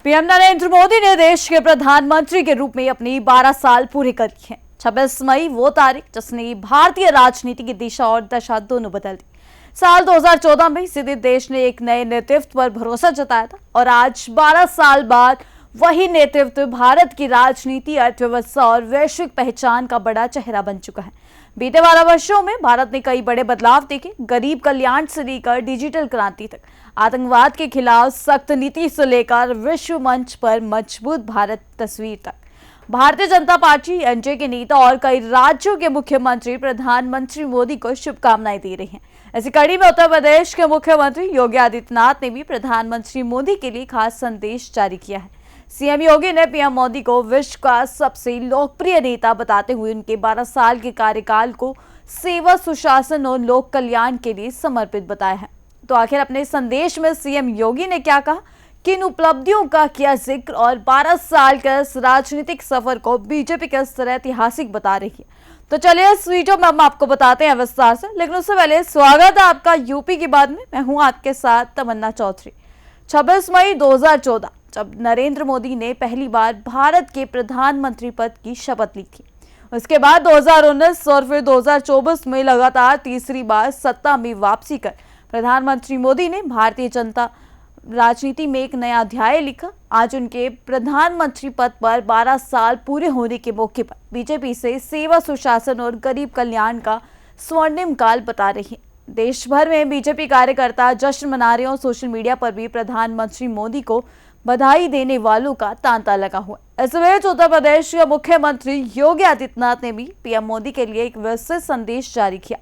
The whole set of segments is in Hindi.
पीएम नरेंद्र मोदी ने देश के प्रधानमंत्री के रूप में अपनी 12 साल पूरे कर लिए हैं। 26 मई वो तारीख जिसने भारतीय राजनीति की दिशा और दशा दोनों बदल दी। साल 2014 में इसी दिन देश ने एक नए नेतृत्व पर भरोसा जताया था और आज 12 साल बाद वही नेतृत्व भारत की राजनीति, अर्थव्यवस्था और वैश्विक पहचान का बड़ा चेहरा बन चुका है। बीते 12 वर्षों में भारत ने कई बड़े बदलाव देखे, गरीब कल्याण से लेकर डिजिटल क्रांति तक, आतंकवाद के खिलाफ सख्त नीति से लेकर विश्व मंच पर मजबूत भारत तस्वीर तक। भारतीय जनता पार्टी, एनडीए के नेता और कई राज्यों के मुख्यमंत्री प्रधानमंत्री मोदी को शुभकामनाएं दे रहे हैं। इसी कड़ी में उत्तर प्रदेश के मुख्यमंत्री योगी आदित्यनाथ ने भी प्रधानमंत्री मोदी के लिए खास संदेश जारी किया है। सीएम योगी ने पीएम मोदी को विश्व का सबसे लोकप्रिय नेता बताते हुए उनके 12 साल के कार्यकाल को सेवा, सुशासन और लोक कल्याण के लिए समर्पित बताया है। तो आखिर अपने संदेश में सीएम योगी ने क्या कहा, किन उपलब्धियों का किया जिक्र और 12 साल के इस राजनीतिक सफर को बीजेपी किस तरह ऐतिहासिक बता रही है, तो चलिए इस वीडियो में हम आपको बताते हैं विस्तार से। लेकिन उससे पहले स्वागत है आपका यूपी की बात में। मैं हूं आपके साथ तमन्ना चौधरी। 26 मई 2014 जब नरेंद्र मोदी ने पहली बार भारत के प्रधानमंत्री पद की शपथ ली थी, उसके बाद 2019 और फिर 2024 में लगातार तीसरी बार सत्ता में वापसी कर प्रधानमंत्री मोदी ने भारतीय जनता राजनीति में एक नया अध्याय लिखा। आज उनके प्रधानमंत्री पद पर 12 साल पूरे होने के मौके पर बीजेपी से सेवा, सुशासन और गरीब कल्याण का स्वर्णिम काल बता रही है। देश भर में बीजेपी कार्यकर्ता जश्न मना रहे और सोशल मीडिया पर भी प्रधानमंत्री मोदी को बधाई देने वालों का तांता लगा हुआ। इस बीच उत्तर प्रदेश के मुख्यमंत्री योगी आदित्यनाथ ने भी पीएम मोदी के लिए एक विस्तृत संदेश जारी किया।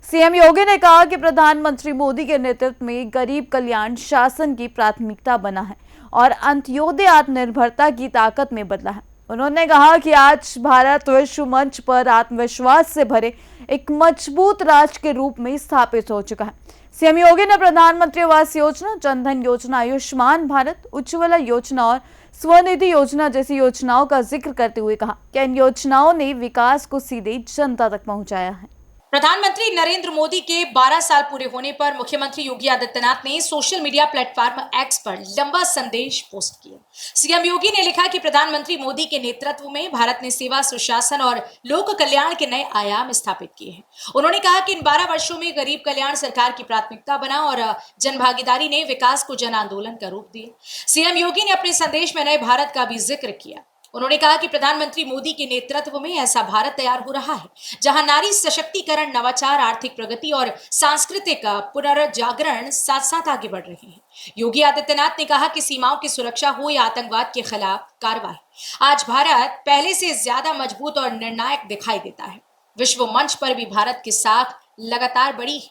सीएम योगी ने कहा कि प्रधानमंत्री मोदी के नेतृत्व में गरीब कल्याण शासन की प्राथमिकता बना है और अंत्योदय आत्मनिर्भरता की ताकत में बदला है। उन्होंने कहा कि आज भारत विश्व मंच पर आत्मविश्वास से भरे एक मजबूत राष्ट्र के रूप में स्थापित हो चुका है। सीएम योगी ने प्रधानमंत्री आवास योजना, जनधन योजना, आयुष्मान भारत, उज्ज्वला योजना और स्वनिधि योजना जैसी योजनाओं का जिक्र करते हुए कहा कि इन योजनाओं ने विकास को सीधे जनता तक पहुंचाया है। प्रधानमंत्री नरेंद्र मोदी के 12 साल पूरे होने पर मुख्यमंत्री योगी आदित्यनाथ ने सोशल मीडिया प्लेटफॉर्म एक्स पर लंबा संदेश पोस्ट किया। सीएम योगी ने लिखा कि प्रधानमंत्री मोदी के नेतृत्व में भारत ने सेवा, सुशासन और लोक कल्याण के नए आयाम स्थापित किए हैं। उन्होंने कहा कि इन 12 वर्षों में गरीब कल्याण सरकार की प्राथमिकता बना और जनभागीदारी ने विकास को जन आंदोलन का रूप दिया। सीएम योगी ने अपने संदेश में नए भारत का भी जिक्र किया। उन्होंने कहा कि प्रधानमंत्री मोदी के नेतृत्व में ऐसा भारत तैयार हो रहा है जहां नारी सशक्तिकरण, नवाचार, आर्थिक प्रगति और सांस्कृतिक पुनर्जागरण साथ साथ आगे बढ़ रहे हैं। योगी आदित्यनाथ ने कहा कि सीमाओं की सुरक्षा हो या आतंकवाद के खिलाफ कार्रवाई, आज भारत पहले से ज्यादा मजबूत और निर्णायक दिखाई देता है। विश्व मंच पर भी भारत की साख लगातार बढ़ी है।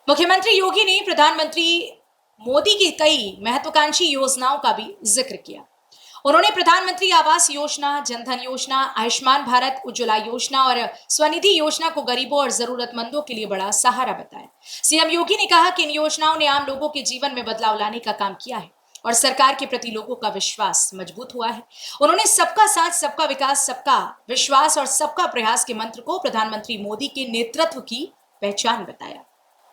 मुख्यमंत्री योगी ने प्रधानमंत्री मोदी की कई महत्वाकांक्षी योजनाओं का भी जिक्र किया। उन्होंने प्रधानमंत्री आवास योजना, जनधन योजना, आयुष्मान भारत, उज्ज्वला योजना और स्वनिधि योजना को गरीबों और जरूरतमंदों के लिए बड़ा सहारा बताया। सीएम योगी ने कहा कि इन योजनाओं ने आम लोगों के जीवन में बदलाव लाने का काम किया है और सरकार के प्रति लोगों का विश्वास मजबूत हुआ है। उन्होंने सबका साथ, सबका विकास, सबका विश्वास और सबका प्रयास के मंत्र को प्रधानमंत्री मोदी के नेतृत्व की पहचान बताया।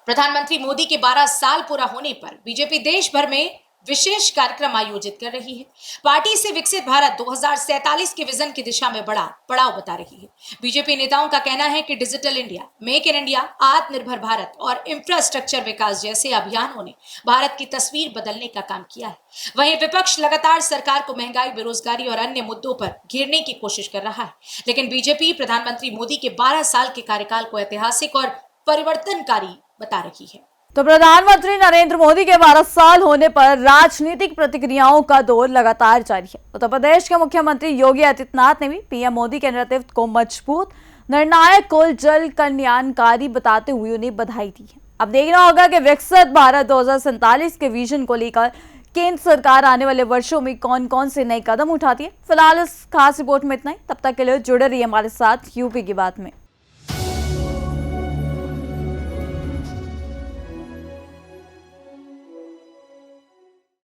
प्रधानमंत्री मोदी के 12 साल पूरा होने पर बीजेपी देश भर में विशेष कार्यक्रम आयोजित कर रही है। पार्टी से विकसित भारत 2047 के विजन की दिशा में बड़ा पड़ाव बता रही है। बीजेपी नेताओं का कहना है कि digital India, make in India, आत्मनिर्भर भारत और इंफ्रास्ट्रक्चर विकास जैसे अभियानों ने भारत की तस्वीर बदलने का काम किया है। वहीं विपक्ष लगातार सरकार को महंगाई, बेरोजगारी और अन्य मुद्दों पर घेरने की कोशिश कर रहा है, लेकिन बीजेपी प्रधानमंत्री मोदी के 12 साल के कार्यकाल को ऐतिहासिक और परिवर्तनकारी बता रही है। तो प्रधानमंत्री नरेंद्र मोदी के 12 साल होने पर राजनीतिक प्रतिक्रियाओं का दौर लगातार जारी है। उत्तर प्रदेश के मुख्यमंत्री योगी आदित्यनाथ ने भी पीएम मोदी के नेतृत्व को मजबूत, निर्णायक और जन कल्याणकारी बताते हुए उन्हें बधाई दी है। अब देखना होगा कि विकसित भारत 2047 के विजन को लेकर केंद्र सरकार आने वाले वर्षों में कौन कौन से नए कदम उठाती है। फिलहाल इस खास रिपोर्ट में इतना ही। तब तक के लिए जुड़े रहिए हमारे साथ यूपी की बात में।